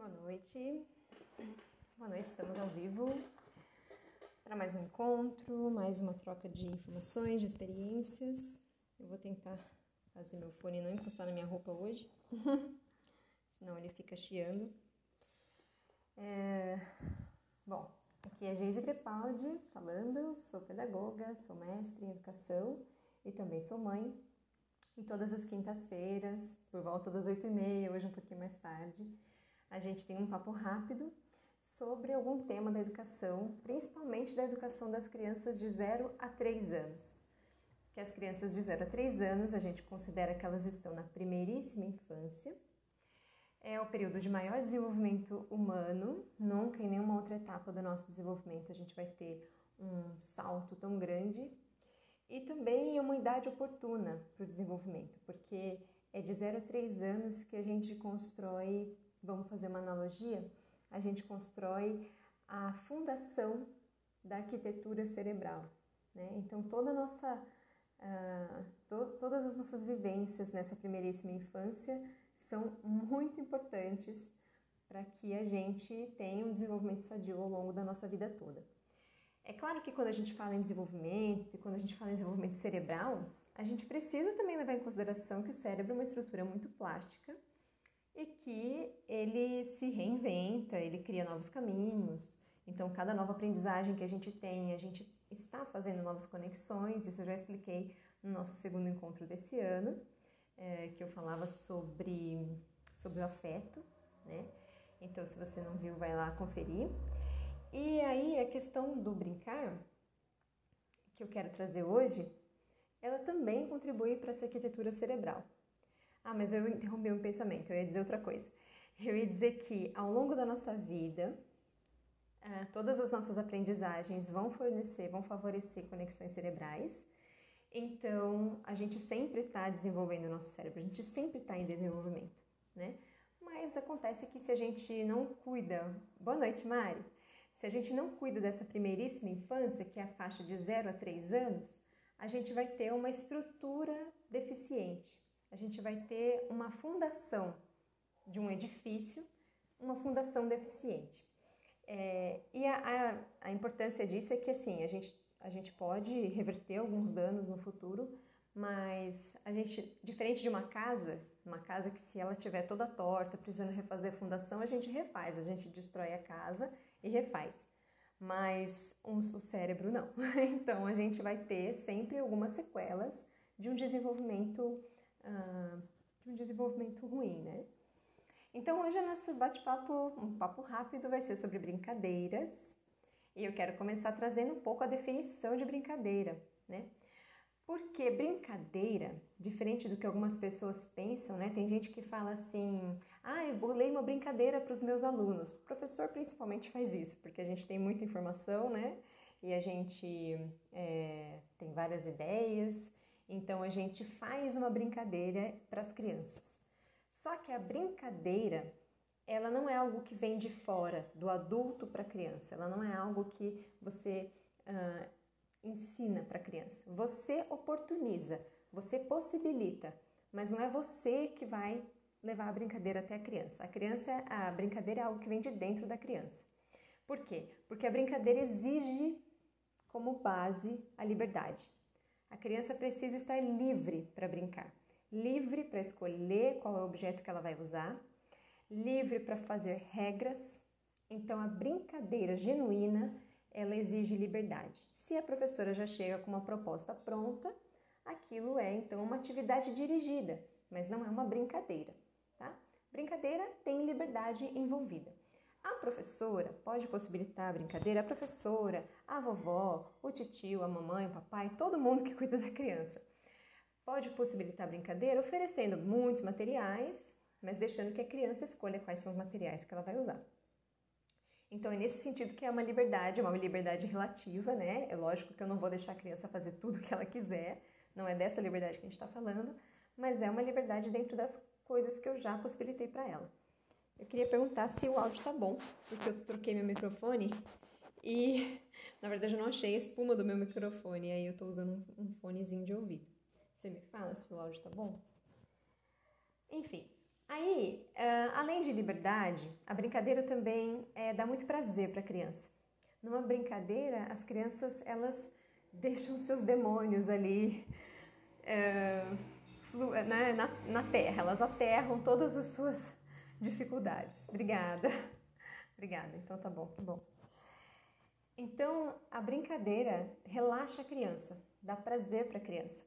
Boa noite. Boa noite, estamos ao vivo para mais um encontro, mais uma troca de informações, de experiências. Eu vou tentar fazer meu fone não encostar na minha roupa hoje, senão ele fica chiando. Bom, aqui é Geise Crepaldi falando, sou pedagoga, sou mestre em educação e também sou mãe. E todas as quintas-feiras, por volta das 8h30, hoje um pouquinho mais tarde, a gente tem um papo rápido sobre algum tema da educação, principalmente da educação das crianças de 0 a 3 anos. Que as crianças de 0 a 3 anos, a gente considera que elas estão na primeiríssima infância. É o período de maior desenvolvimento humano, nunca em nenhuma outra etapa do nosso desenvolvimento a gente vai ter um salto tão grande. E também é uma idade oportuna para o desenvolvimento, porque é de 0 a 3 anos que a gente constrói, vamos fazer uma analogia, a gente constrói a fundação da arquitetura cerebral, né? Então todas as nossas vivências nessa primeiríssima infância são muito importantes para que a gente tenha um desenvolvimento sadio ao longo da nossa vida toda. É claro que quando a gente fala em desenvolvimento e quando a gente fala em desenvolvimento cerebral, a gente precisa também levar em consideração que o cérebro é uma estrutura muito plástica e que ele se reinventa, ele cria novos caminhos. Então, cada nova aprendizagem que a gente tem, a gente está fazendo novas conexões. Isso eu já expliquei no nosso segundo encontro desse ano, que eu falava sobre o afeto, né? Então, se você não viu, vai lá conferir. E aí, a questão do brincar, que eu quero trazer hoje, ela também contribui para essa arquitetura cerebral. Ah, mas eu interrompi um pensamento, eu ia dizer outra coisa. Eu ia dizer que, ao longo da nossa vida, todas as nossas aprendizagens vão favorecer conexões cerebrais. Então, a gente sempre está desenvolvendo o nosso cérebro, a gente sempre está em desenvolvimento, né? Mas acontece que se a gente não cuida... Boa noite, Mari! Se a gente não cuida dessa primeiríssima infância, que é a faixa de 0 a 3 anos, a gente vai ter uma estrutura deficiente. A gente vai ter uma fundação de um edifício, uma fundação deficiente. E a importância disso é que assim, a gente pode reverter alguns danos no futuro, mas a gente, diferente de uma casa que se ela estiver toda torta, precisando refazer a fundação, a gente refaz, a gente destrói a casa e refaz. Mas o cérebro não. Então a gente vai ter sempre algumas sequelas de um desenvolvimento ruim, né? Então hoje o nosso bate-papo, um papo rápido, vai ser sobre brincadeiras. E eu quero começar trazendo um pouco a definição de brincadeira, né? Porque brincadeira, diferente do que algumas pessoas pensam, né? Tem gente que fala assim, eu bolei uma brincadeira para os meus alunos. O professor principalmente faz isso, porque a gente tem muita informação, né? E a gente tem várias ideias, então a gente faz uma brincadeira para as crianças. Só que a brincadeira, ela não é algo que vem de fora, do adulto para a criança. Ela não é algo que você ensina para a criança. Você oportuniza, você possibilita, mas não é você que vai levar a brincadeira até a criança. A brincadeira é algo que vem de dentro da criança. Por quê? Porque a brincadeira exige como base a liberdade. A criança precisa estar livre para brincar, livre para escolher qual é o objeto que ela vai usar, livre para fazer regras. Então a brincadeira genuína, ela exige liberdade. Se a professora já chega com uma proposta pronta, aquilo é então uma atividade dirigida, mas não é uma brincadeira, tá? Brincadeira tem liberdade envolvida. A professora pode possibilitar a brincadeira, a professora, a vovó, o titio, a mamãe, o papai, todo mundo que cuida da criança. Pode possibilitar a brincadeira oferecendo muitos materiais, mas deixando que a criança escolha quais são os materiais que ela vai usar. Então é nesse sentido que é uma liberdade relativa, né? É lógico que eu não vou deixar a criança fazer tudo o que ela quiser, não é dessa liberdade que a gente está falando, mas é uma liberdade dentro das coisas que eu já possibilitei para ela. Eu queria perguntar se o áudio tá bom, porque eu troquei meu microfone e, na verdade, eu não achei a espuma do meu microfone, aí eu tô usando um fonezinho de ouvido. Você me fala se o áudio tá bom? Enfim, Aí, além de liberdade, a brincadeira também dá muito prazer para a criança. Numa brincadeira, as crianças elas deixam seus demônios ali na terra, elas aterram todas as suas dificuldades. Obrigada. Obrigada, então tá bom, que bom. Então, a brincadeira relaxa a criança, dá prazer para a criança.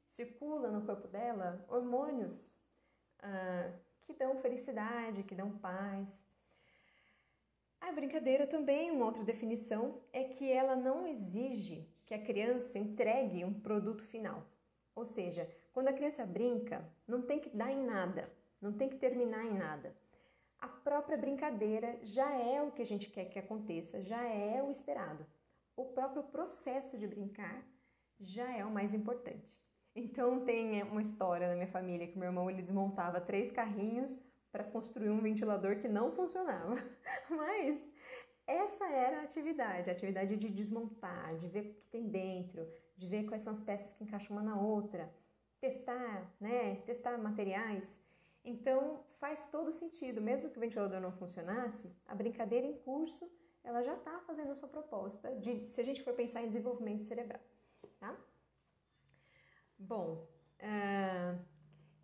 Circula no corpo dela hormônios que dão felicidade, que dão paz. A brincadeira também, uma outra definição, é que ela não exige que a criança entregue um produto final. Ou seja, quando a criança brinca, não tem que dar em nada, não tem que terminar em nada. A própria brincadeira já é o que a gente quer que aconteça, já é o esperado. O próprio processo de brincar já é o mais importante. Então tem uma história na minha família que meu irmão ele desmontava 3 carrinhos para construir um ventilador que não funcionava. Mas essa era a atividade de desmontar, de ver o que tem dentro, de ver quais são as peças que encaixam uma na outra, testar, né? Testar materiais. Então faz todo sentido, mesmo que o ventilador não funcionasse, a brincadeira em curso ela já está fazendo a sua proposta, se a gente for pensar em desenvolvimento cerebral, tá? Bom,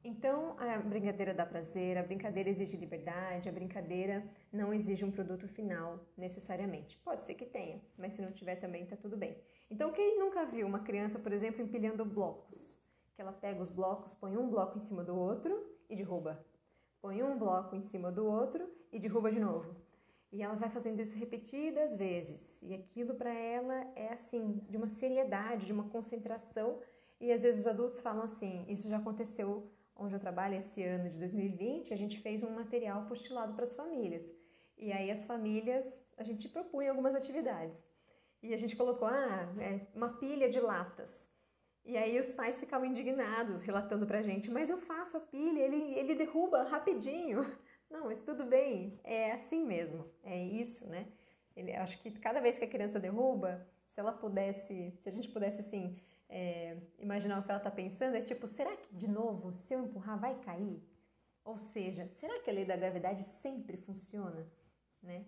então a brincadeira dá prazer, a brincadeira exige liberdade, a brincadeira não exige um produto final necessariamente. Pode ser que tenha, mas se não tiver também tá tudo bem. Então quem nunca viu uma criança, por exemplo, empilhando blocos? Que ela pega os blocos, põe um bloco em cima do outro e derruba. Põe um bloco em cima do outro e derruba de novo. E ela vai fazendo isso repetidas vezes. E aquilo para ela é assim, de uma seriedade, de uma concentração. E às vezes os adultos falam assim, isso já aconteceu onde eu trabalho esse ano de 2020, a gente fez um material postilado para as famílias. E aí as famílias, a gente propunha algumas atividades. E a gente colocou uma pilha de latas. E aí os pais ficavam indignados, relatando pra gente, mas eu faço a pilha, ele derruba rapidinho. Não, mas tudo bem, é assim mesmo, é isso, né? Acho que cada vez que a criança derruba, se a gente pudesse assim, imaginar o que ela está pensando, é tipo, será que de novo, se eu empurrar, vai cair? Ou seja, será que a lei da gravidade sempre funciona? Né?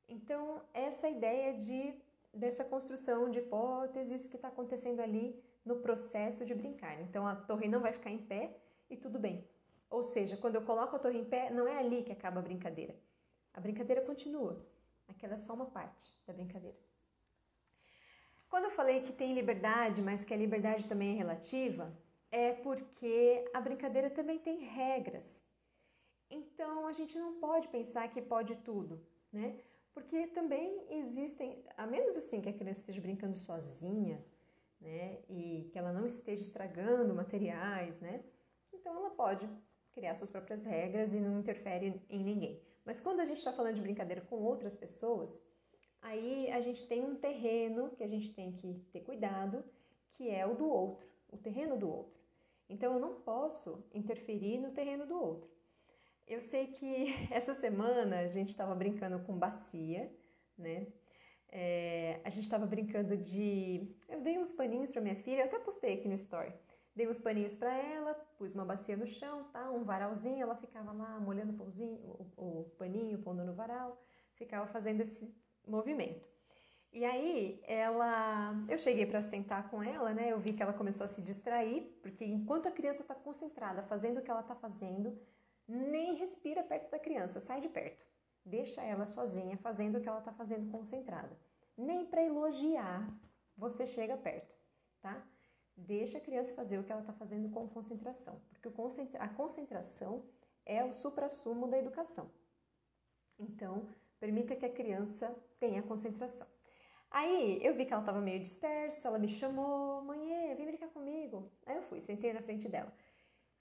Então, essa ideia dessa construção de hipóteses que está acontecendo ali no processo de brincar. Então, a torre não vai ficar em pé e tudo bem. Ou seja, quando eu coloco a torre em pé, não é ali que acaba a brincadeira. A brincadeira continua. Aquela é só uma parte da brincadeira. Quando eu falei que tem liberdade, mas que a liberdade também é relativa, é porque a brincadeira também tem regras. Então a gente não pode pensar que pode tudo, né? Porque também existem, a menos assim que a criança esteja brincando sozinha, né? E que ela não esteja estragando materiais, né? Então ela pode criar suas próprias regras e não interfere em ninguém. Mas quando a gente está falando de brincadeira com outras pessoas, aí a gente tem um terreno que a gente tem que ter cuidado, que é o do outro, o terreno do outro. Então eu não posso interferir no terreno do outro. Eu sei que essa semana a gente estava brincando com bacia, né? A gente estava brincando eu dei uns paninhos para minha filha, eu até postei aqui no story. Dei uns paninhos para ela, pus uma bacia no chão, tá? Um varalzinho, ela ficava lá molhando o paninho, pondo no varal, ficava fazendo esse movimento. E aí, eu cheguei para sentar com ela, né? Eu vi que ela começou a se distrair, porque enquanto a criança está concentrada fazendo o que ela está fazendo, nem respira perto da criança, sai de perto. Deixa ela sozinha fazendo o que ela está fazendo concentrada. Nem para elogiar você chega perto, tá? Deixa a criança fazer o que ela está fazendo com concentração, porque a concentração é o suprassumo da educação. Então, permita que a criança tenha concentração. Aí, eu vi que ela estava meio dispersa, ela me chamou, mãe, vem brincar comigo. Aí eu fui, sentei na frente dela.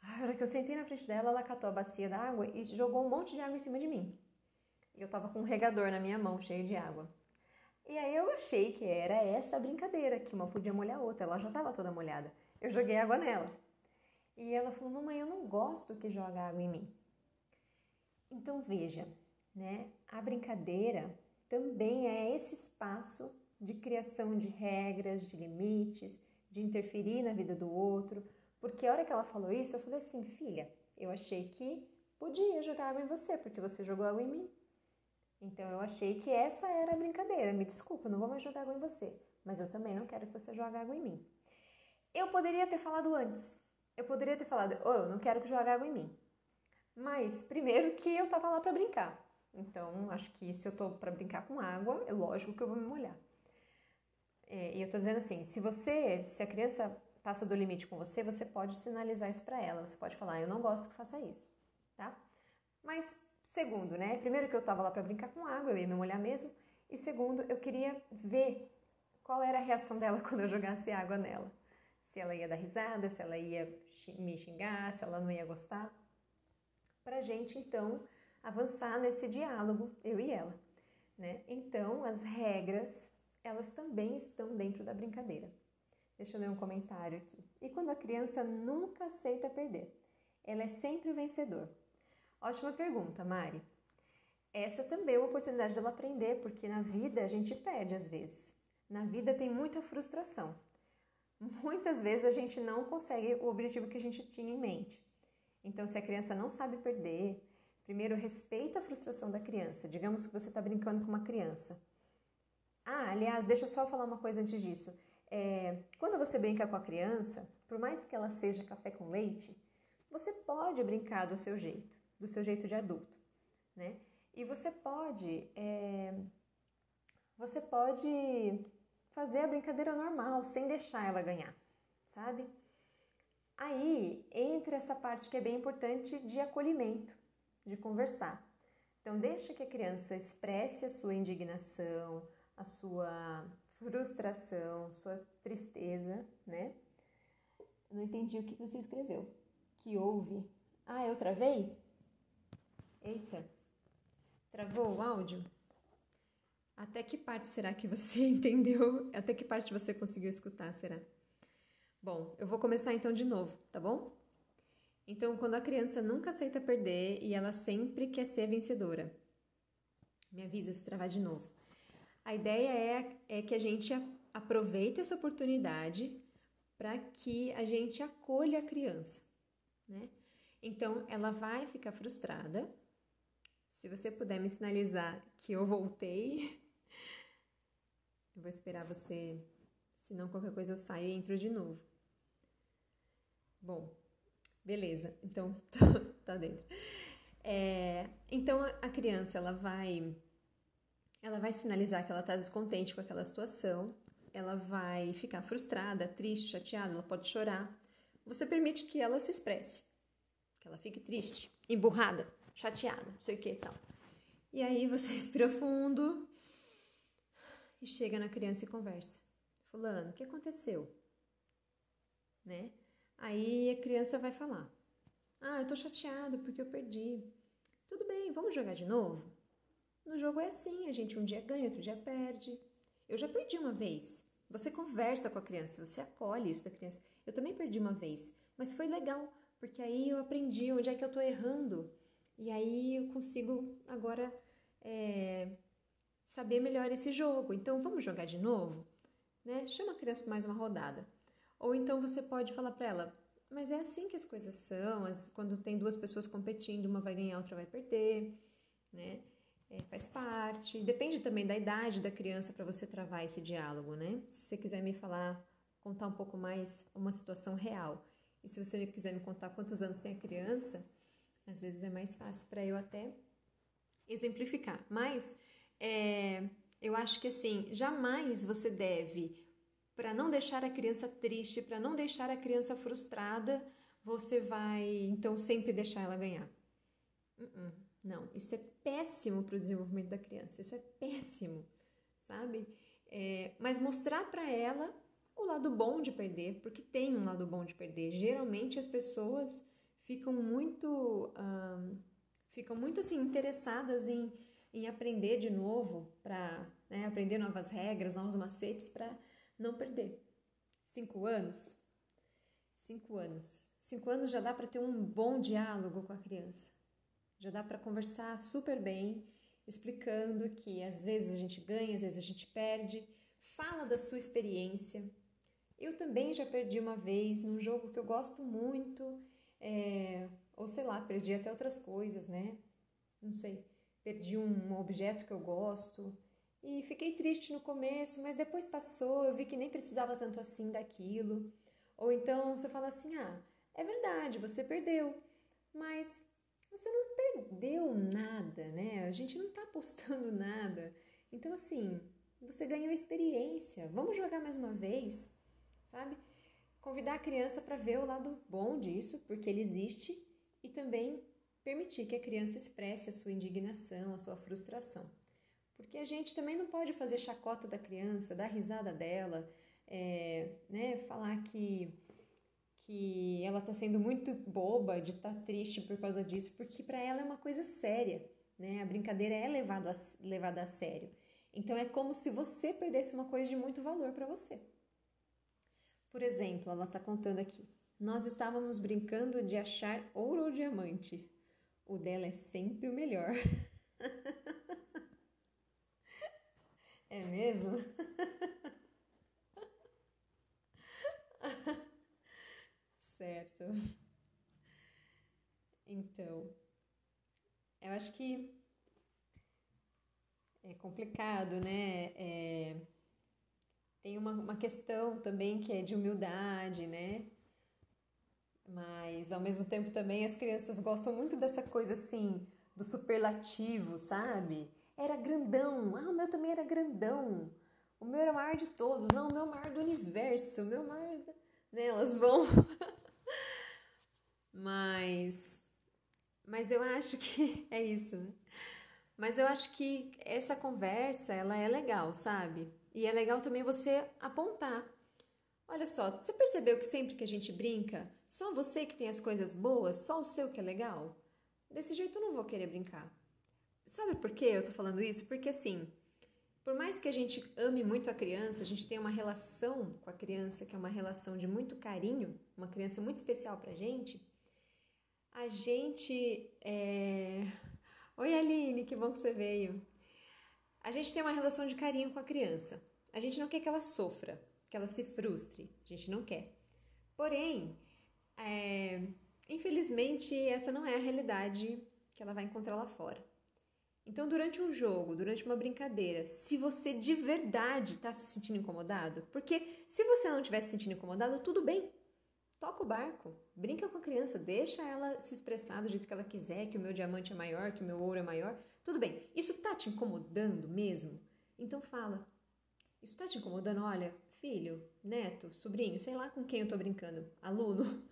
A hora que eu sentei na frente dela, ela catou a bacia d'água e jogou um monte de água em cima de mim. E eu tava com um regador na minha mão, cheio de água. E aí eu achei que era essa brincadeira, que uma podia molhar a outra. Ela já estava toda molhada. Eu joguei água nela. E ela falou, mamãe, eu não gosto que joga água em mim. Então veja, né? A brincadeira também é esse espaço de criação de regras, de limites, de interferir na vida do outro. Porque a hora que ela falou isso, eu falei assim, filha, eu achei que podia jogar água em você, porque você jogou água em mim. Então eu achei que essa era a brincadeira. Me desculpa, eu não vou mais jogar água em você, mas eu também não quero que você jogue água em mim. Eu poderia ter falado antes. Eu poderia ter falado, eu não quero que jogue água em mim. Mas primeiro que eu tava lá para brincar. Então acho que se eu tô para brincar com água, é lógico que eu vou me molhar. E eu tô dizendo assim, se a criança passa do limite com você, você pode sinalizar isso para ela. Você pode falar, eu não gosto que faça isso, tá? Mas segundo, né? Primeiro que eu tava lá para brincar com água, eu ia me molhar mesmo. E segundo, eu queria ver qual era a reação dela quando eu jogasse água nela. Se ela ia dar risada, se ela ia me xingar, se ela não ia gostar. Pra gente, então, avançar nesse diálogo, eu e ela, né? Então, as regras, elas também estão dentro da brincadeira. Deixa eu ler um comentário aqui. E quando a criança nunca aceita perder? Ela é sempre o vencedor. Ótima pergunta, Mari. Essa também é uma oportunidade dela aprender, porque na vida a gente perde às vezes. Na vida tem muita frustração. Muitas vezes a gente não consegue o objetivo que a gente tinha em mente. Então, se a criança não sabe perder, primeiro respeita a frustração da criança. Digamos que você está brincando com uma criança. Aliás, deixa eu só falar uma coisa antes disso. Quando você brinca com a criança, por mais que ela seja café com leite, você pode brincar do seu jeito de adulto, né? E você pode fazer a brincadeira normal, sem deixar ela ganhar, sabe? Aí entra essa parte que é bem importante de acolhimento, de conversar. Então deixa que a criança expresse a sua indignação, a sua frustração, sua tristeza, né? Não entendi o que você escreveu. Que houve? Eu travei? Eita, travou o áudio? Até que parte será que você entendeu? Até que parte você conseguiu escutar, será? Bom, eu vou começar então de novo, tá bom? Então, quando a criança nunca aceita perder e ela sempre quer ser vencedora. Me avisa se travar de novo. A ideia é que a gente aproveite essa oportunidade para que a gente acolha a criança, né? Então, ela vai ficar frustrada. Se você puder me sinalizar que eu voltei, eu vou esperar você, senão qualquer coisa eu saio e entro de novo. Bom, beleza, então tá dentro. Então a criança ela vai sinalizar que ela está descontente com aquela situação, ela vai ficar frustrada, triste, chateada, ela pode chorar. Você permite que ela se expresse, que ela fique triste, emburrada, chateada, não sei o que e tal. E aí você respira fundo e chega na criança e conversa. Fulano, o que aconteceu? Né? Aí a criança vai falar. Eu tô chateado porque eu perdi. Tudo bem, vamos jogar de novo? No jogo é assim, a gente um dia ganha, outro dia perde. Eu já perdi uma vez. Você conversa com a criança, você acolhe isso da criança. Eu também perdi uma vez, mas foi legal, porque aí eu aprendi onde é que eu tô errando. E aí eu consigo agora saber melhor esse jogo. Então vamos jogar de novo? Né? Chama a criança para mais uma rodada. Ou então você pode falar para ela, mas é assim que as coisas são, quando tem duas pessoas competindo, uma vai ganhar, outra vai perder, né? Faz parte. Depende também da idade da criança para você travar esse diálogo, né? Se você quiser me falar, contar um pouco mais uma situação real. E se você quiser me contar quantos anos tem a criança, às vezes é mais fácil para eu até exemplificar. Mas eu acho que assim, jamais você deve, para não deixar a criança triste, para não deixar a criança frustrada, você vai então sempre deixar ela ganhar. Não, isso é péssimo para o desenvolvimento da criança, isso é péssimo, sabe? Mas mostrar para ela o lado bom de perder, porque tem um lado bom de perder. Geralmente as pessoas ficam muito assim, interessadas em aprender de novo, para aprender novas regras, novos macetes para não perder. 5 anos? 5 anos. 5 anos já dá para ter um bom diálogo com a criança. Já dá para conversar super bem, explicando que às vezes a gente ganha, às vezes a gente perde. Fala da sua experiência. Eu também já perdi uma vez num jogo que eu gosto muito. Ou sei lá, perdi até outras coisas, né? Não sei, perdi um objeto que eu gosto e fiquei triste no começo, mas depois passou, eu vi que nem precisava tanto assim daquilo. Ou então você fala assim, ah, é verdade, você perdeu, mas você não perdeu nada, né? A gente não tá apostando nada. Então assim, você ganhou experiência, vamos jogar mais uma vez, sabe? Convidar a criança para ver o lado bom disso, porque ele existe, e também permitir que a criança expresse a sua indignação, a sua frustração. Porque a gente também não pode fazer chacota da criança, dar risada dela, né, falar que ela está sendo muito boba de estar triste por causa disso, porque para ela é uma coisa séria, né? A brincadeira é levada a sério. Então é como se você perdesse uma coisa de muito valor para você. Por exemplo, ela está contando aqui. Nós estávamos brincando de achar ouro ou diamante. O dela é sempre o melhor. É mesmo? Certo. Então, eu acho que é complicado, né? Tem uma questão também que é de humildade, né? Mas ao mesmo tempo também as crianças gostam muito dessa coisa assim, do superlativo, sabe? Era grandão, ah, o meu também era grandão, o meu era o maior de todos, não, o meu é o maior do universo, o meu é o maior. Né? Elas vão. Mas. Mas eu acho que é isso, né? Mas eu acho que essa conversa, ela é legal, sabe? E é legal também você apontar. Olha só, você percebeu que sempre que a gente brinca, só você que tem as coisas boas, só o seu que é legal? Desse jeito eu não vou querer brincar. Sabe por que eu tô falando isso? Porque assim, por mais que a gente ame muito a criança, a gente tem uma relação com a criança que é uma relação de muito carinho, uma criança muito especial pra gente, a gente Oi Aline, que bom que você veio. A gente tem uma relação de carinho com a criança. A gente não quer que ela sofra, que ela se frustre. A gente não quer. Porém, infelizmente, essa não é a realidade que ela vai encontrar lá fora. Então, durante um jogo, durante uma brincadeira, se você de verdade está se sentindo incomodado, porque se você não estiver se sentindo incomodado, tudo bem. Toca o barco, brinca com a criança, deixa ela se expressar do jeito que ela quiser, que o meu diamante é maior, que o meu ouro é maior. Tudo bem. Isso tá te incomodando mesmo? Então fala. Isso tá te incomodando? Olha, filho, neto, sobrinho, sei lá com quem eu tô brincando, aluno.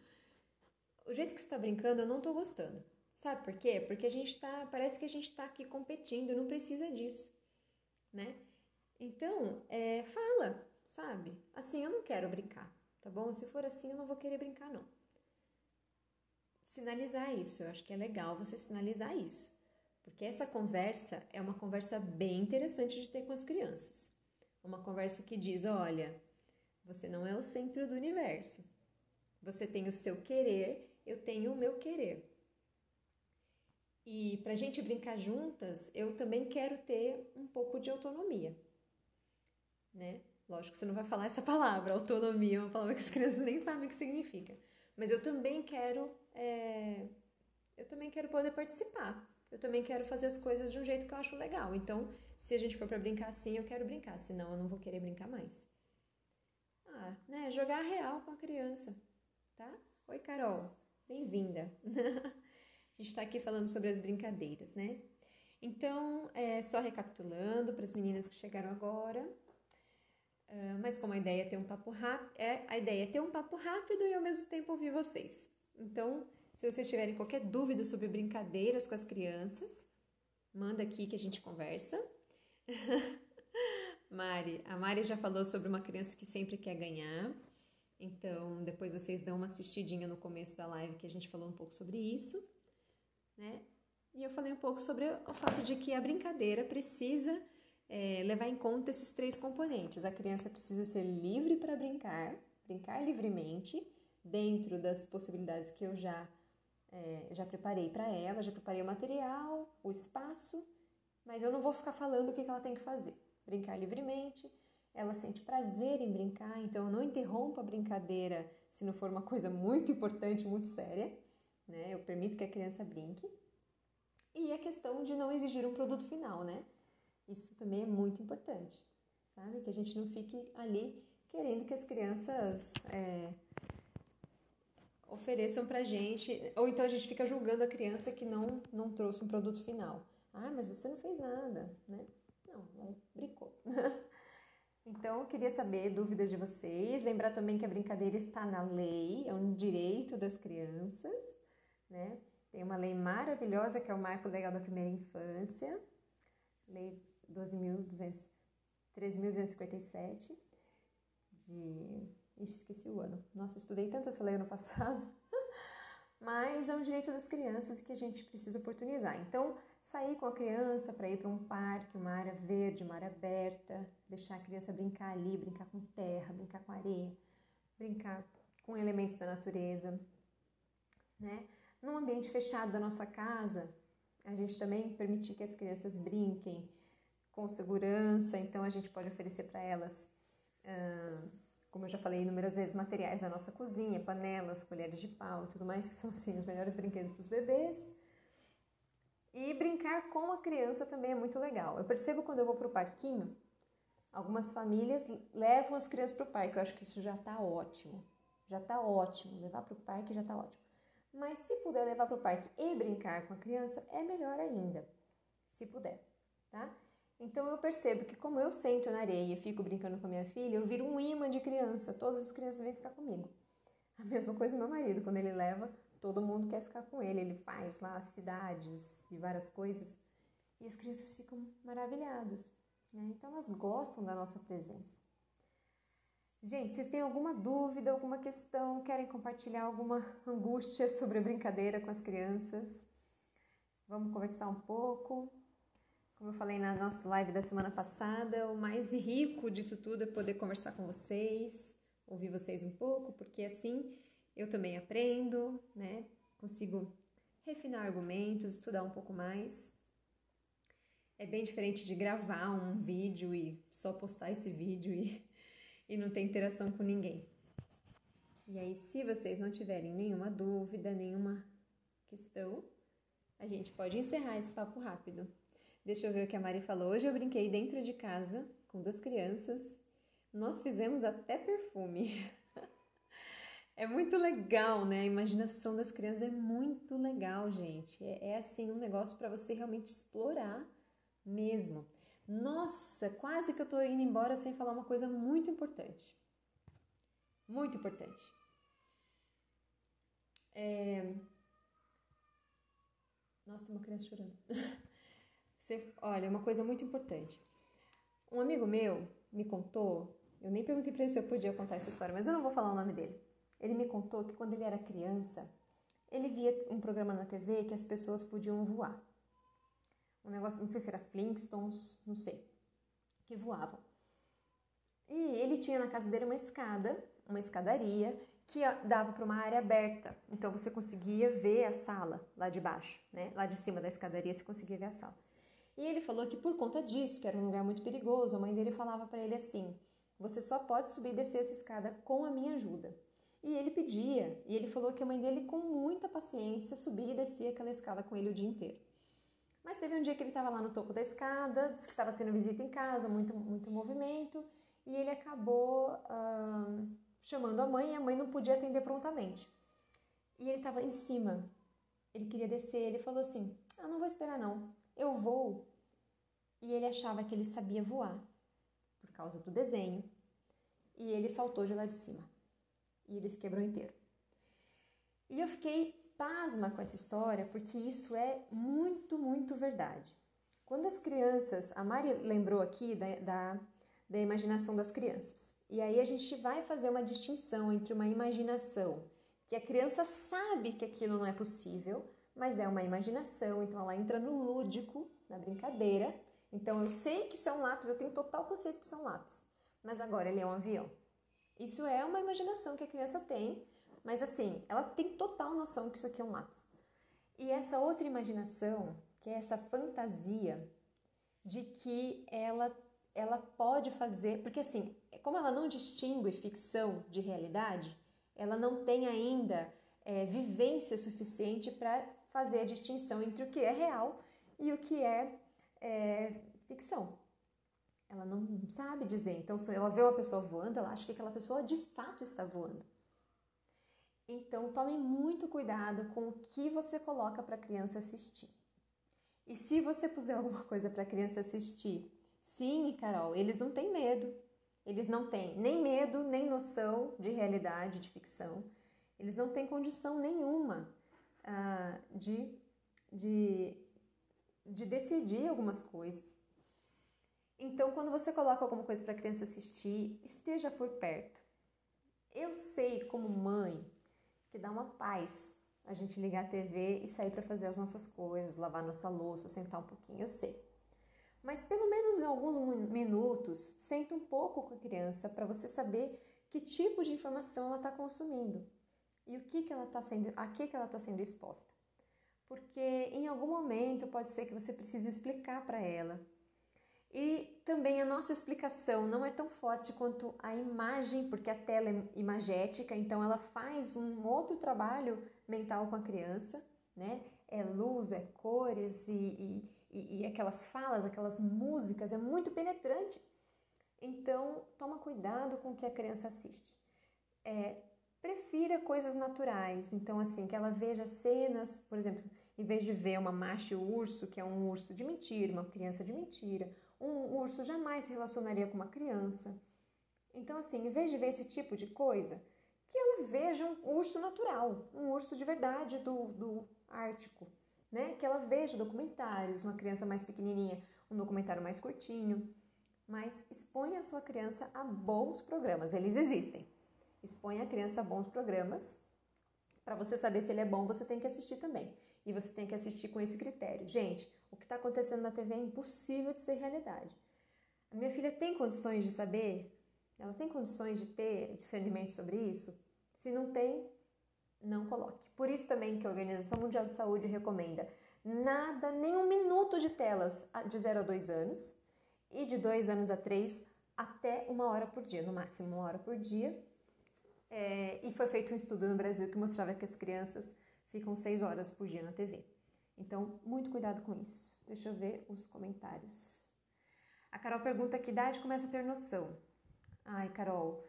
O jeito que você tá brincando eu não tô gostando. Sabe por quê? Porque parece que a gente tá aqui competindo, não precisa disso, né? Então, fala, sabe? Assim, eu não quero brincar, tá bom? Se for assim, eu não vou querer brincar, não. Sinalizar isso, eu acho que é legal você sinalizar isso. Porque essa conversa é uma conversa bem interessante de ter com as crianças. Uma conversa que diz, olha, você não é o centro do universo. Você tem o seu querer, eu tenho o meu querer. E para a gente brincar juntas, eu também quero ter um pouco de autonomia, né? Lógico que você não vai falar essa palavra, autonomia é uma palavra que as crianças nem sabem o que significa. Mas eu também quero poder participar. Eu também quero fazer as coisas de um jeito que eu acho legal. Então, se a gente for para brincar assim, eu quero brincar, senão eu não vou querer brincar mais. Né? Jogar real com a criança, tá? Oi, Carol. Bem-vinda. A gente está aqui falando sobre as brincadeiras, né? Então, só recapitulando para as meninas que chegaram agora, mas como a ideia é ter um papo rápido, a ideia é ter um papo rápido e ao mesmo tempo ouvir vocês. Então, se vocês tiverem qualquer dúvida sobre brincadeiras com as crianças, manda aqui que a gente conversa. A Mari já falou sobre uma criança que sempre quer ganhar. Então, depois vocês dão uma assistidinha no começo da live que a gente falou um pouco sobre isso, né? E eu falei um pouco sobre o fato de que a brincadeira precisa levar em conta esses 3 componentes. A criança precisa ser livre para brincar livremente, dentro das possibilidades que eu já preparei para ela, já preparei o material, o espaço, mas eu não vou ficar falando o que ela tem que fazer. Brincar livremente, ela sente prazer em brincar, então eu não interrompo a brincadeira se não for uma coisa muito importante, muito séria, né? Eu permito que a criança brinque. E a questão de não exigir um produto final, né? Isso também é muito importante, sabe? Que a gente não fique ali querendo que as crianças ofereçam pra gente, ou então a gente fica julgando a criança que não trouxe um produto final. Ah, mas você não fez nada, né? Não, ela brincou. Então, eu queria saber dúvidas de vocês, lembrar também que a brincadeira está na lei, é um direito das crianças, né? Tem uma lei maravilhosa que é o Marco Legal da Primeira Infância, Lei 13.257, de... Ixi, esqueci o ano. Nossa, estudei tanto essa lei ano passado. Mas é um direito das crianças que a gente precisa oportunizar. Então, sair com a criança para ir para um parque, uma área verde, uma área aberta, deixar a criança brincar ali, brincar com terra, brincar com areia, brincar com elementos da natureza, né? Num ambiente fechado da nossa casa, a gente também permitir que as crianças brinquem com segurança, então a gente pode oferecer para elas, como eu já falei inúmeras vezes, materiais da nossa cozinha, panelas, colheres de pau e tudo mais, que são assim os melhores brinquedos para os bebês. E brincar com a criança também é muito legal. Eu percebo quando eu vou para o parquinho, algumas famílias levam as crianças para o parque, eu acho que isso já está ótimo. Já está ótimo, levar para o parque já está ótimo. Mas se puder levar para o parque e brincar com a criança, é melhor ainda, se puder, tá? Então eu percebo que como eu sento na areia e fico brincando com a minha filha, eu viro um imã de criança, todas as crianças vêm ficar comigo. A mesma coisa meu marido, quando ele leva, todo mundo quer ficar com ele, ele faz lá cidades e várias coisas, e as crianças ficam maravilhadas, né? Então elas gostam da nossa presença. Gente, vocês têm alguma dúvida, alguma questão, querem compartilhar alguma angústia sobre a brincadeira com as crianças? Vamos conversar um pouco. Como eu falei na nossa live da semana passada, o mais rico disso tudo é poder conversar com vocês, ouvir vocês um pouco, porque assim eu também aprendo, né? Consigo refinar argumentos, estudar um pouco mais. É bem diferente de gravar um vídeo e só postar esse vídeo e não ter interação com ninguém. E aí, se vocês não tiverem nenhuma dúvida, nenhuma questão, a gente pode encerrar esse papo rápido. Deixa eu ver o que a Mari falou. Hoje eu brinquei dentro de casa com 2 crianças. Nós fizemos até perfume. É muito legal, né? A imaginação das crianças é muito legal, gente. É assim um negócio para você realmente explorar mesmo. Nossa, quase que eu tô indo embora sem falar uma coisa muito importante. Muito importante. Nossa, tem uma criança chorando. Olha, uma coisa muito importante. Um amigo meu me contou, eu nem perguntei pra ele se eu podia contar essa história, mas eu não vou falar o nome dele. Ele me contou que quando ele era criança, ele via um programa na TV que as pessoas podiam voar. Um negócio, não sei se era Flintstones, não sei, que voavam. E ele tinha na casa dele uma escadaria, que dava para uma área aberta. Então você conseguia ver a sala lá de baixo, né? Lá de cima da escadaria você conseguia ver a sala. E ele falou que por conta disso, que era um lugar muito perigoso, a mãe dele falava para ele assim: você só pode subir e descer essa escada com a minha ajuda. E ele pedia, e ele falou que a mãe dele, com muita paciência, subia e descia aquela escada com ele o dia inteiro. Mas teve um dia que ele estava lá no topo da escada, disse que estava tendo visita em casa, muito movimento, e ele acabou chamando a mãe e a mãe não podia atender prontamente. E ele estava em cima, ele queria descer, ele falou assim: não vou esperar não, eu vou. E ele achava que ele sabia voar, por causa do desenho, e ele saltou de lá de cima. E ele se quebrou inteiro. E eu fiquei pasma com essa história, porque isso é muito verdade. Quando as crianças, a Mari lembrou aqui da imaginação das crianças, e aí a gente vai fazer uma distinção entre uma imaginação, que a criança sabe que aquilo não é possível, mas é uma imaginação, então ela entra no lúdico, na brincadeira. Então eu sei que isso é um lápis, eu tenho total consciência que isso é um lápis, mas agora ele é um avião. Isso é uma imaginação que a criança tem, mas assim, ela tem total noção que isso aqui é um lápis. E essa outra imaginação, que é essa fantasia de que ela pode fazer... Porque assim, como ela não distingue ficção de realidade, ela não tem ainda vivência suficiente para fazer a distinção entre o que é real e o que é ficção. Ela não sabe dizer. Então, se ela vê uma pessoa voando, ela acha que aquela pessoa de fato está voando. Então, tome muito cuidado com o que você coloca para a criança assistir. E se você puser alguma coisa para a criança assistir, sim, Carol, eles não têm medo. Eles não têm nem medo, nem noção de realidade, de ficção. Eles não têm condição nenhuma de decidir algumas coisas. Então, quando você coloca alguma coisa para a criança assistir, esteja por perto. Eu sei, como mãe, que dá uma paz a gente ligar a TV e sair para fazer as nossas coisas, lavar nossa louça, sentar um pouquinho, eu sei. Mas pelo menos em alguns minutos, senta um pouco com a criança para você saber que tipo de informação ela está consumindo e a que ela está sendo exposta. Porque em algum momento pode ser que você precise explicar para ela. E também a nossa explicação não é tão forte quanto a imagem, porque a tela é imagética, então ela faz um outro trabalho mental com a criança, né? É luz, é cores e aquelas falas, aquelas músicas, é muito penetrante. Então, toma cuidado com o que a criança assiste. Prefira coisas naturais, então assim, que ela veja cenas, por exemplo, em vez de ver uma macho urso, que é um urso de mentira, uma criança de mentira, um urso jamais se relacionaria com uma criança. Então assim, em vez de ver esse tipo de coisa, que ela veja um urso natural, um urso de verdade do Ártico, né? Que ela veja documentários, uma criança mais pequenininha, um documentário mais curtinho, mas exponha a sua criança a bons programas, eles existem. Expõe a criança a bons programas. Para você saber se ele é bom, você tem que assistir também. E você tem que assistir com esse critério. Gente, o que está acontecendo na TV é impossível de ser realidade. A minha filha tem condições de saber? Ela tem condições de ter discernimento sobre isso? Se não tem, não coloque. Por isso também que a Organização Mundial de Saúde recomenda nada, nem um minuto de telas de 0 a 2 anos e de 2 anos a 3 até 1 hora por dia, no máximo 1 hora por dia. E foi feito um estudo no Brasil que mostrava que as crianças ficam 6 horas por dia na TV. Então, muito cuidado com isso. Deixa eu ver os comentários. A Carol pergunta que idade começa a ter noção. Ai, Carol,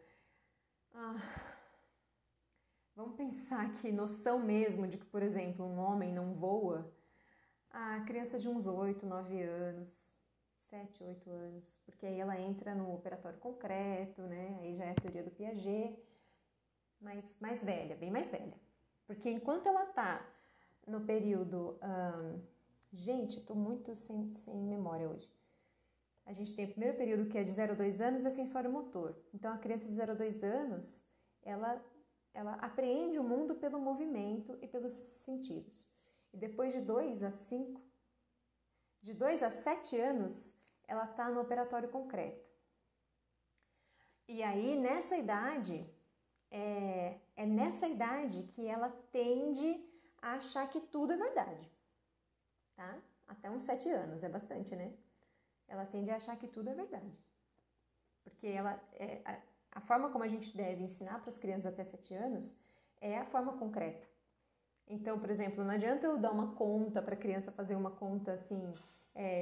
vamos pensar que noção mesmo de que, por exemplo, um homem não voa. A criança de uns 8, 9 anos, 7, 8 anos, porque aí ela entra no operatório concreto, né? Aí já é a teoria do Piaget. Mas mais velha, bem mais velha. Porque enquanto ela tá no período... gente, tô muito sem memória hoje. A gente tem o primeiro período que é de 0 a 2 anos, é sensório motor. Então a criança de 0 a 2 anos, ela apreende o mundo pelo movimento e pelos sentidos. E depois de 2 a 5, de 2 a 7 anos, ela tá no operatório concreto. E aí, nessa idade... É nessa idade que ela tende a achar que tudo é verdade, tá? Até uns 7 anos, é bastante, né? Ela tende a achar que tudo é verdade. Porque a forma como a gente deve ensinar para as crianças até 7 anos é a forma concreta. Então, por exemplo, não adianta eu dar uma conta para a criança fazer uma conta assim...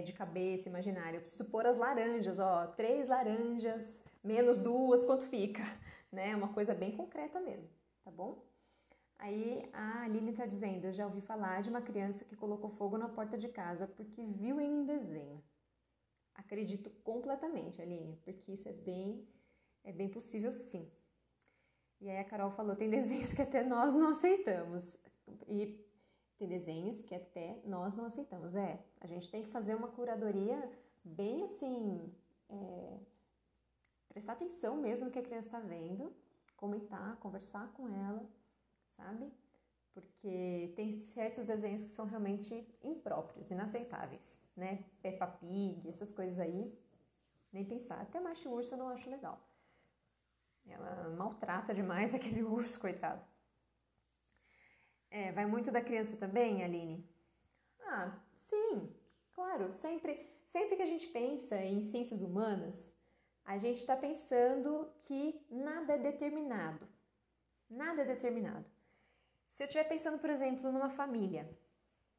de cabeça, imaginária. Eu preciso pôr as laranjas, 3 laranjas, menos 2, quanto fica? Né? Uma coisa bem concreta mesmo, tá bom? Aí a Aline tá dizendo, eu já ouvi falar de uma criança que colocou fogo na porta de casa porque viu em um desenho. Acredito completamente, Aline, porque isso é bem possível sim. E aí a Carol falou, tem desenhos que até nós não aceitamos. E tem desenhos que até nós não aceitamos. A gente tem que fazer uma curadoria bem assim, prestar atenção mesmo no que a criança está vendo, comentar, conversar com ela, sabe? Porque tem certos desenhos que são realmente impróprios, inaceitáveis, né? Peppa Pig, essas coisas aí, nem pensar. Até Macho Urso eu não acho legal. Ela maltrata demais aquele urso, coitado. Vai muito da criança também, Aline? Sim, claro. Sempre que a gente pensa em ciências humanas, a gente está pensando que nada é determinado. Nada é determinado. Se eu estiver pensando, por exemplo, numa família,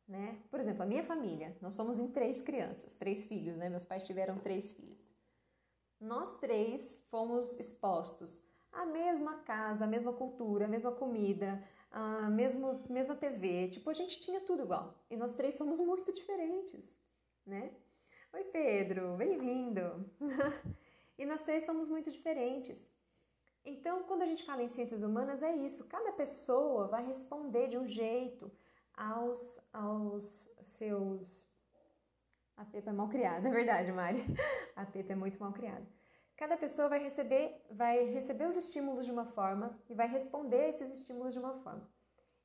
né? Por exemplo, a minha família, nós somos em 3 crianças, 3 filhos, né? Meus pais tiveram 3 filhos. Nós 3 fomos expostos à mesma casa, à mesma cultura, à mesma comida, à mesma TV. Tipo, a gente tinha tudo igual. E nós 3 somos muito diferentes, né? Oi, Pedro, bem-vindo! E nós 3 somos muito diferentes. Então, quando a gente fala em ciências humanas, é isso. Cada pessoa vai responder de um jeito aos seus... A Pepa é mal criada, é verdade, Mari. A Pepa é muito mal criada. Cada pessoa vai receber os estímulos de uma forma e vai responder a esses estímulos de uma forma.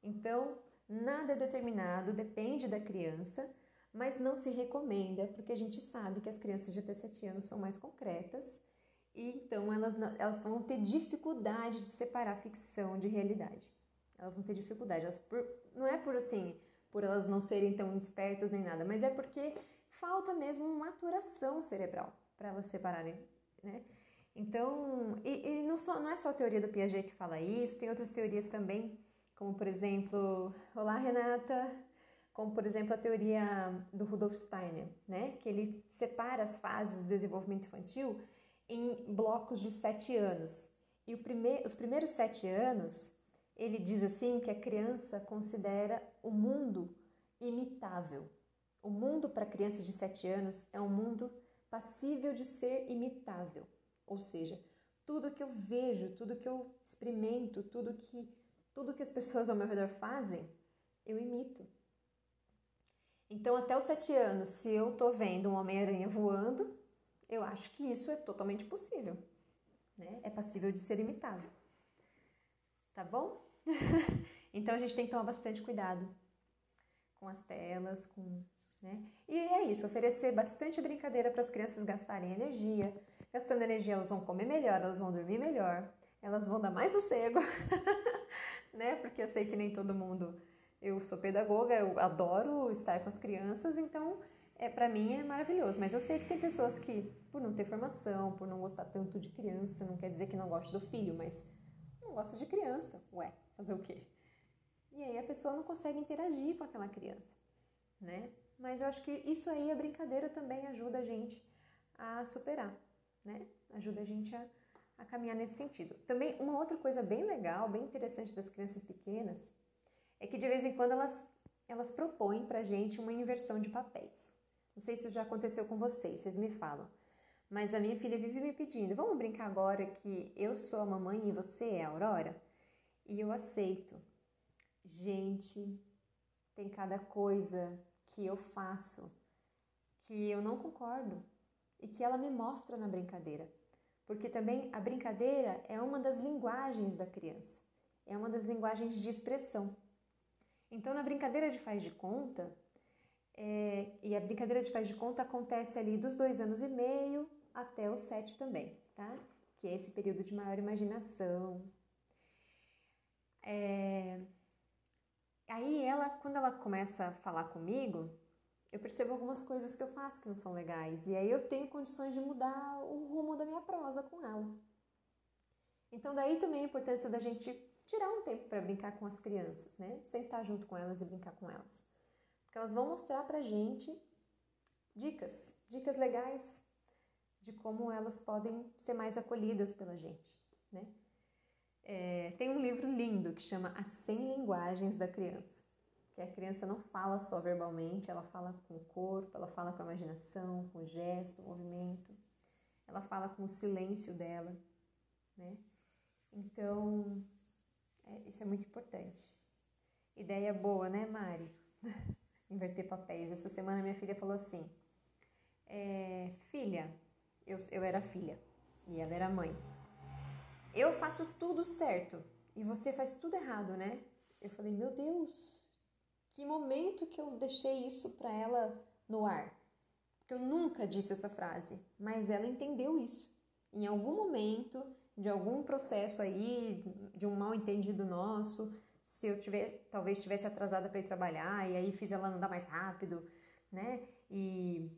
Então, nada é determinado, depende da criança, mas não se recomenda, porque a gente sabe que as crianças de até 7 anos são mais concretas e então elas vão ter dificuldade de separar ficção de realidade. Elas vão ter dificuldade, não é por elas não serem tão despertas nem nada, mas é porque falta mesmo uma maturação cerebral para elas separarem, né? Então, não é só a teoria do Piaget que fala isso, tem outras teorias também, como por exemplo, olá Renata, como por exemplo a teoria do Rudolf Steiner, né? Que ele separa as fases do desenvolvimento infantil em blocos de 7 anos. E os primeiros 7 anos, ele diz assim que a criança considera o mundo imitável. O mundo para a criança de 7 anos é um mundo passível de ser imitável. Ou seja, tudo que eu vejo, tudo que eu experimento, tudo que as pessoas ao meu redor fazem, eu imito. Então, até os 7 anos, se eu estou vendo um Homem-Aranha voando, eu acho que isso é totalmente possível, né? É passível de ser imitável. Tá bom? Então, a gente tem que tomar bastante cuidado com as telas, né? E é isso, oferecer bastante brincadeira para as crianças gastarem energia. Gastando energia, elas vão comer melhor, elas vão dormir melhor, elas vão dar mais sossego, né? Porque eu sei que nem todo mundo... Eu sou pedagoga, eu adoro estar com as crianças, então para mim é maravilhoso. Mas eu sei que tem pessoas que, por não ter formação, por não gostar tanto de criança, não quer dizer que não goste do filho, mas não gosta de criança. Ué, fazer o quê? E aí a pessoa não consegue interagir com aquela criança, né? Mas eu acho que isso aí, a brincadeira também ajuda a gente a superar, né? Ajuda a gente a caminhar nesse sentido. Também uma outra coisa bem legal, bem interessante das crianças pequenas, é que de vez em quando elas propõem pra gente uma inversão de papéis. Não sei se isso já aconteceu com vocês me falam. Mas a minha filha vive me pedindo, vamos brincar agora que eu sou a mamãe e você é a Aurora? E eu aceito. Gente, tem cada coisa que eu faço que eu não concordo e que ela me mostra na brincadeira. Porque também a brincadeira é uma das linguagens da criança, é uma das linguagens de expressão. Então, na brincadeira de faz de conta, e a brincadeira de faz de conta acontece ali dos 2 anos e meio até os 7 também, tá? Que é esse período de maior imaginação. Aí, quando ela começa a falar comigo, eu percebo algumas coisas que eu faço que não são legais. E aí eu tenho condições de mudar o rumo da minha prosa com ela. Então, daí também a importância da gente tirar um tempo para brincar com as crianças, né? Sentar junto com elas e brincar com elas. Porque elas vão mostrar pra gente dicas legais de como elas podem ser mais acolhidas pela gente, né? Tem um livro lindo que chama As 100 Linguagens da Criança, que a criança não fala só verbalmente, ela fala com o corpo, ela fala com a imaginação, com o gesto, o movimento, ela fala com o silêncio dela, né? Então, isso é muito importante. Ideia boa, né, Mari? Inverter papéis. Essa semana minha filha falou assim, filha, eu era filha e ela era mãe. Eu faço tudo certo e você faz tudo errado, né? Eu falei, meu Deus, que momento que eu deixei isso pra ela no ar. Porque eu nunca disse essa frase, mas ela entendeu isso. Em algum momento, de algum processo aí, de um mal entendido nosso, se eu talvez estivesse atrasada para ir trabalhar e aí fiz ela andar mais rápido, né? E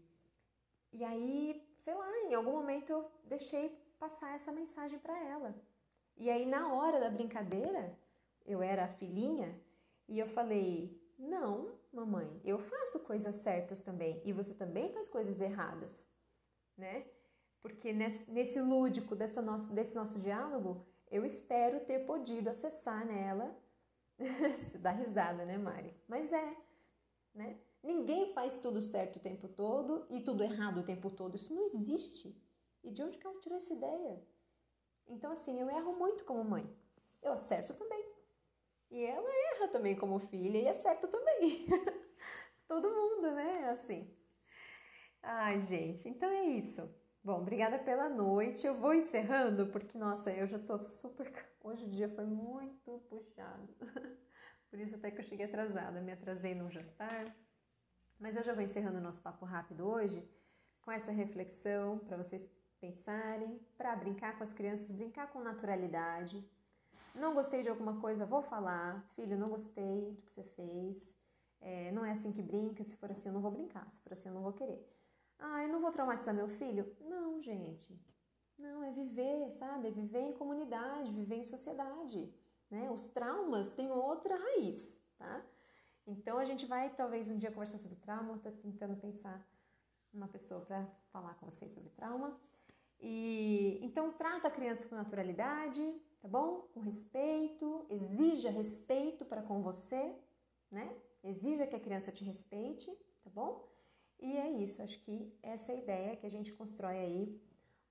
aí, sei lá, em algum momento eu deixei passar essa mensagem para ela. E aí na hora da brincadeira, eu era a filhinha, E eu falei, não, mamãe, eu faço coisas certas também e você também faz coisas erradas, né? Porque nesse lúdico desse nosso diálogo, eu espero ter podido acessar nela. Você dá risada, né, Mari? Mas né? Ninguém faz tudo certo o tempo todo e tudo errado o tempo todo. Isso não existe. E de onde que ela tirou essa ideia? Então, assim, eu erro muito como mãe. Eu acerto também. E ela erra também como filha e acerta também. Todo mundo, né? Assim. Ai, gente, então é isso. Bom, obrigada pela noite. Eu vou encerrando porque, nossa, eu já tô super. Hoje o dia foi muito puxado. Por isso até que eu cheguei atrasada. Me atrasei no jantar. Mas eu já vou encerrando o nosso papo rápido hoje com essa reflexão para vocês pensarem, para brincar com as crianças, brincar com naturalidade. Não gostei de alguma coisa, vou falar. Filho, não gostei do que você fez. Não é assim que brinca. Se for assim, eu não vou brincar. Se for assim, eu não vou querer. Ah, eu não vou traumatizar meu filho? Não, gente. Não, é viver, sabe? É viver em comunidade, viver em sociedade, né? Os traumas têm outra raiz, tá? Então a gente vai talvez um dia conversar sobre trauma. Eu tô tentando pensar uma pessoa para falar com vocês sobre trauma. E então trata a criança com naturalidade, tá bom? Com respeito, exija respeito para com você, né? Exija que a criança te respeite, tá bom? E é isso, acho que essa é a ideia que a gente constrói aí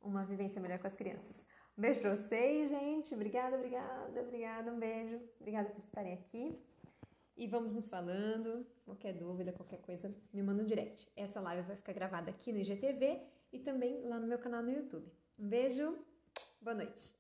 uma vivência melhor com as crianças. Um beijo pra vocês, gente. Obrigada, obrigada, obrigada. Um beijo. Obrigada por estarem aqui. E vamos nos falando. Qualquer dúvida, qualquer coisa, me manda um direct. Essa live vai ficar gravada aqui no IGTV e também lá no meu canal no YouTube. Um beijo, boa noite.